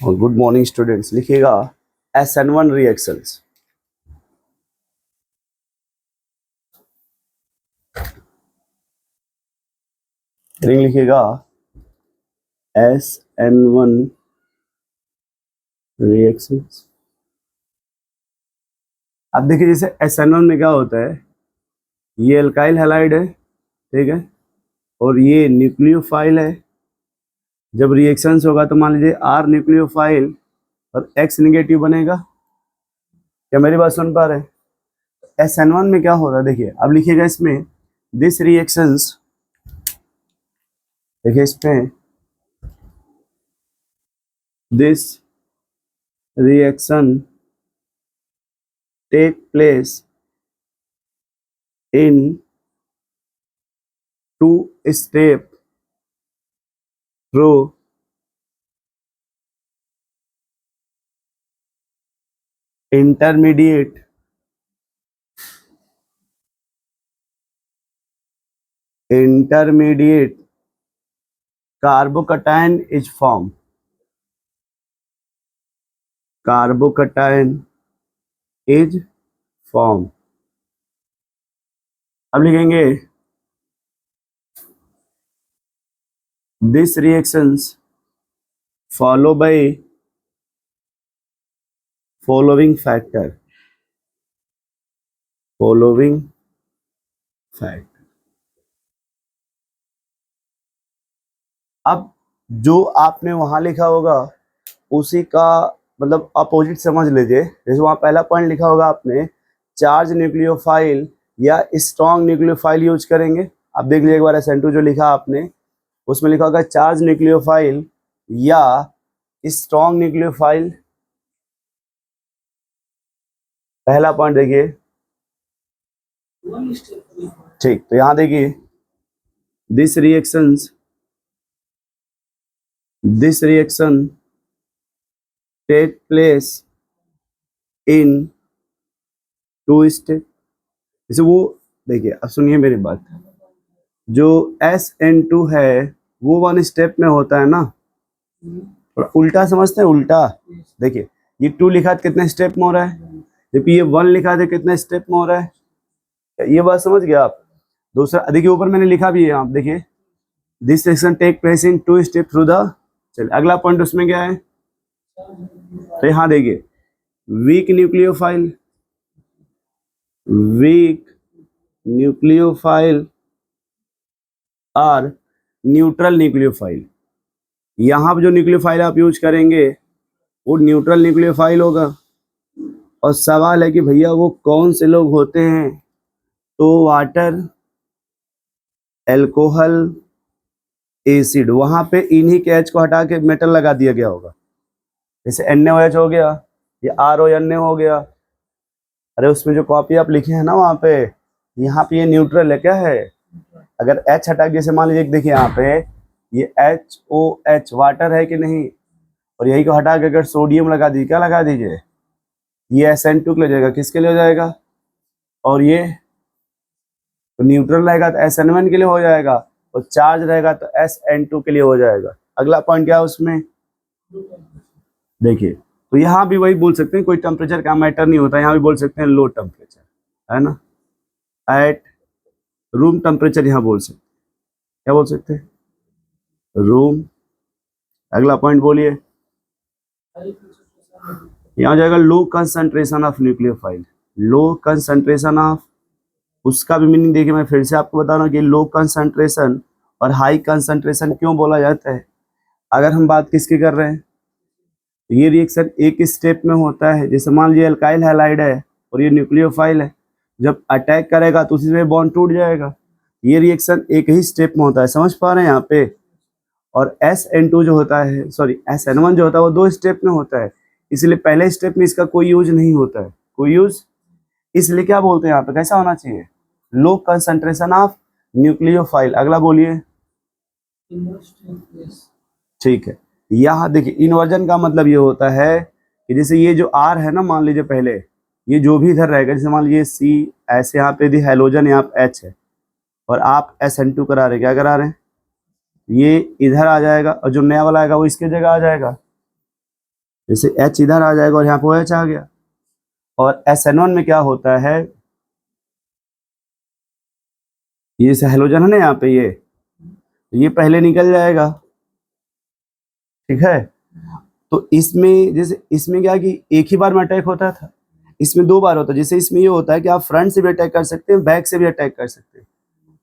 और good morning students लिखिएगा SN1 reactions. Heading लिखिएगा SN1 रिएक्शंस। अब देखिए जैसे SN1 में क्या होता है, ये एल्काइल हैलाइड है, ठीक है, और ये न्यूक्लियोफाइल है। जब रिएक्शंस होगा तो मान लीजिए R न्यूक्लियोफाइल और X निगेटिव बनेगा। क्या मेरी बात सुन पा रहे हैं? SN1 में क्या हो रहा है देखिए, अब लिखिएगा इसमें दिस रिएक्शंस, देखिए इसमें this reaction take place in two-step through intermediate carbocation is formed. Carbocation is formed. अब लिखेंगे this reactions follow by following factor. अब जो आपने वहां लिखा होगा उसी का मतलब अपोजिट समझ लीजिए। जैसे वहां पहला पॉइंट लिखा होगा आपने चार्ज न्यूक्लियोफाइल या स्ट्रॉन्ग न्यूक्लियोफाइल यूज करेंगे। अब देख लीजिए एक बार SN2 जो लिखा आपने उसमें लिखा होगा चार्ज न्यूक्लियोफाइल या स्ट्रॉन्ग न्यूक्लियोफाइल। पहला पॉइंट देखिए, ठीक, तो यहां देखिए this reaction take place in two step. जैसे वो देखिए, अब सुनिए मेरी बात, जो SN2 है वो वन स्टेप में होता है ना, और उल्टा समझते हैं, उल्टा। देखिए ये 2 लिखा तो कितने स्टेप में हो रहा है, जबकि ये 1 लिखा तो कितने स्टेप में हो रहा है। ये बात समझ गया आप? दूसरा देखिए ऊपर मैंने लिखा भी है, आप देखिए this section take place in 2 step through the. चलिए अगला पॉइंट उसमें क्या है, तो यहां देखिए वीक न्यूक्लियोफाइल और न्यूट्रल न्यूक्लियोफाइल। यहाँ पर जो न्यूक्लियोफाइल आप यूज करेंगे वो न्यूट्रल न्यूक्लियोफाइल होगा। और सवाल है कि भैया वो कौन से लोग होते हैं, तो वाटर, एल्कोहल, एसिड, वहां पे इन्हीं के H को हटा के मेटल लगा दिया गया होगा। जैसे NaOH हो गया, ये RONA हो गया। अरे उसमें जो कॉपी आप लिखे हैं ना वहां पे, यहाँ पे ये न्यूट्रल है, क्या है? अगर H हटा के, जैसे मान लीजिए देखिए यहाँ पे ये HOH वाटर है कि नहीं, और यही को हटा के अगर सोडियम लगा दीजिए, क्या लगा दीजिए, ये SN2 के लिए जाएगा, किसके लिए हो जाएगा, और ये तो न्यूट्रल रहेगा तो SN1 के लिए हो जाएगा, और चार्ज रहेगा तो SN2 के लिए हो जाएगा। अगला पॉइंट क्या है उसमें देखिए, तो यहाँ भी वही बोल सकते हैं, कोई टेम्परेचर का मैटर नहीं होता, यहाँ भी बोल सकते हैं लो टेम्परेचर, है ना, एट रूम टेम्परेचर यहाँ बोल सकते हैं। क्या बोल सकते हैं? रूम। अगला पॉइंट बोलिए, यहाँ जाएगा low concentration of nucleophile. Low concentration of, उसका भी मीनिंग देखिए, मैं फिर से आपको बता रहा हूँ कि लो कंसंट्रेशन और हाई कंसंट्रेशन क्यों बोला जाता है। अगर हम बात किसकी कर रहे हैं, तो ये रिएक्शन एक स्टेप में होता है। जैसे मान लीजिए एल्काइल हैलाइड है और ये न्यूक्लियोफाइल है, जब अटैक करेगा तो उसी में बॉन्ड टूट जाएगा। ये रिएक्शन एक ही स्टेप में होता है, समझ पा रहे हैं यहाँ पे। और SN2 जो होता है, सॉरी SN1 जो होता है वो 2 स्टेप में होता है, इसलिए पहले स्टेप में इसका कोई यूज नहीं होता है, कोई यूज। इसलिए क्या बोलते हैं यहाँ पे, कैसा होना चाहिए, लो कंसंट्रेशन ऑफ न्यूक्लियोफाइल। अगला बोलिए, ठीक है। यहाँ देखिए इन्वर्जन का मतलब ये होता है कि जैसे ये जो R है ना, मान लीजिए पहले ये जो भी इधर रहेगा, जैसे मान लीजिए C, ऐसे यहाँ पे यदि हैलोजन यहाँ पे H है और आप SN2 करा रहे हैं, क्या करा रहे हैं, ये इधर आ जाएगा और जो नया वाला आएगा वो इसके जगह आ जाएगा। जैसे H इधर आ जाएगा और यहाँ पे OH आ गया। और SN1 में क्या होता है, ये हैलोजन है ना यहाँ पे, ये पहले निकल जाएगा, ठीक है। तो इसमें जैसे इसमें क्या कि एक ही बार में अटैक होता था, इसमें 2 बार होता है। जैसे इसमें ये होता है कि आप फ्रंट से भी अटैक कर सकते हैं, बैक से भी अटैक कर सकते हैं।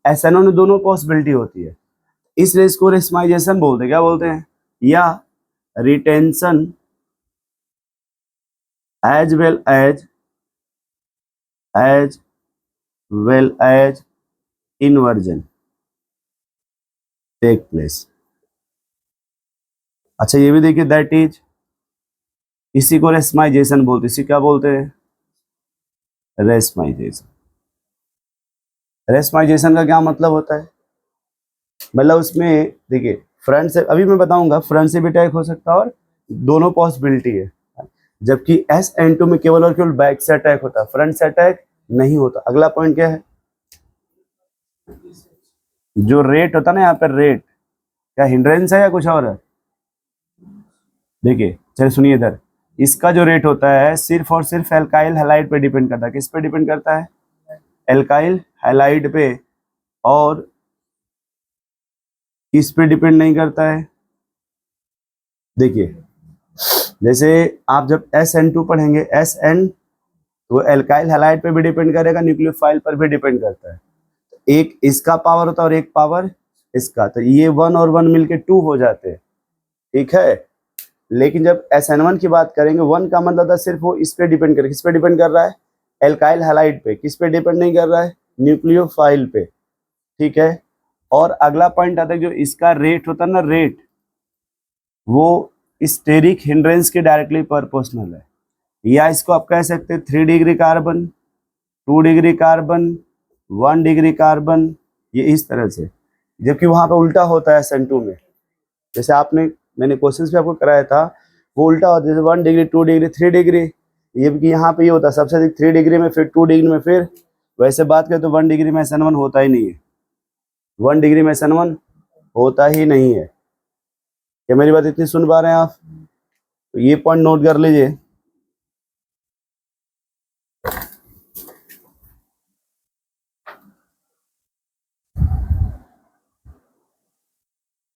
SN1 में दोनों पॉसिबिलिटी होती है, इसलिए इसको रेस्माइजेशन बोलते हैं। क्या बोलते हैं? या retention as well as inversion take place. अच्छा ये भी देखिए, दैट इज, इसी को रेस्माइजेशन बोलते हैं। इसी क्या बोलते हैं? रेस्माइजेशन। रेस्माइजेशन का क्या मतलब होता है? मतलब उसमें देखिए, फ्रंट से, अभी मैं बताऊंगा, फ्रंट से भी अटैक हो सकता है और दोनों पॉसिबिलिटी है। जबकि SN2 में केवल और केवल बैक से अटैक होता है, फ्रंट से अटैक नहीं होता। अगला पॉइंट क्या है? जो रेट होता है ना यहाँ पर, रेट क्या हिंड्रेंस है या कुछ और है? देखिए चलिए सुनिए इधर, इसका जो रेट होता है सिर्फ और सिर्फ एल्काइल हैलाइड पे डिपेंड करता है। किस पे डिपेंड करता है? एल्काइल हैलाइड पे। और किस पे डिपेंड नहीं करता है? देखिए जैसे आप जब SN2 पढ़ेंगे, SN, तो एल्काइल हैलाइड पे भी डिपेंड करेगा, न्यूक्लियोफाइल पर भी डिपेंड करता है। एक इसका पावर होता है और एक पावर इसका, तो ये 1 और 1 मिलके 2 हो जाते हैं, ठीक है। लेकिन जब SN1 की बात करेंगे, 1 का मतलब था सिर्फ वो इस पे डिपेंड करे। किस पे डिपेंड कर रहा है? एल्काइल हैलाइड पे। किस पे डिपेंड नहीं कर रहा है? न्यूक्लियोफाइल पे, ठीक है। और अगला पॉइंट आता है, जो इसका रेट होता है ना, रेट, वो स्टेरिक हिंड्रेंस के डायरेक्टली प्रोपोर्शनल है। या इसको आप कह सकते हैं 3 degree carbon, 2 degree carbon, 1 degree carbon, ये इस तरह से। जबकि वहां पे उल्टा होता है SN2 में। जैसे मैंने क्वेश्चंस भी आपको कराया था, वो उल्टा होता है। जैसे 1 डिग्री, 2 डिग्री, 3 डिग्री, ये भी यहाँ पे ये होता है सबसे अधिक 3 डिग्री में, फिर 2 डिग्री में, फिर वैसे बात करें तो 1 डिग्री में SN1 होता ही नहीं है। 1 डिग्री में SN1 होता ही नहीं है। क्या मेरी बात इतनी सुन पा रहे हैं आप? तो ये पॉइंट नोट कर लीजिए।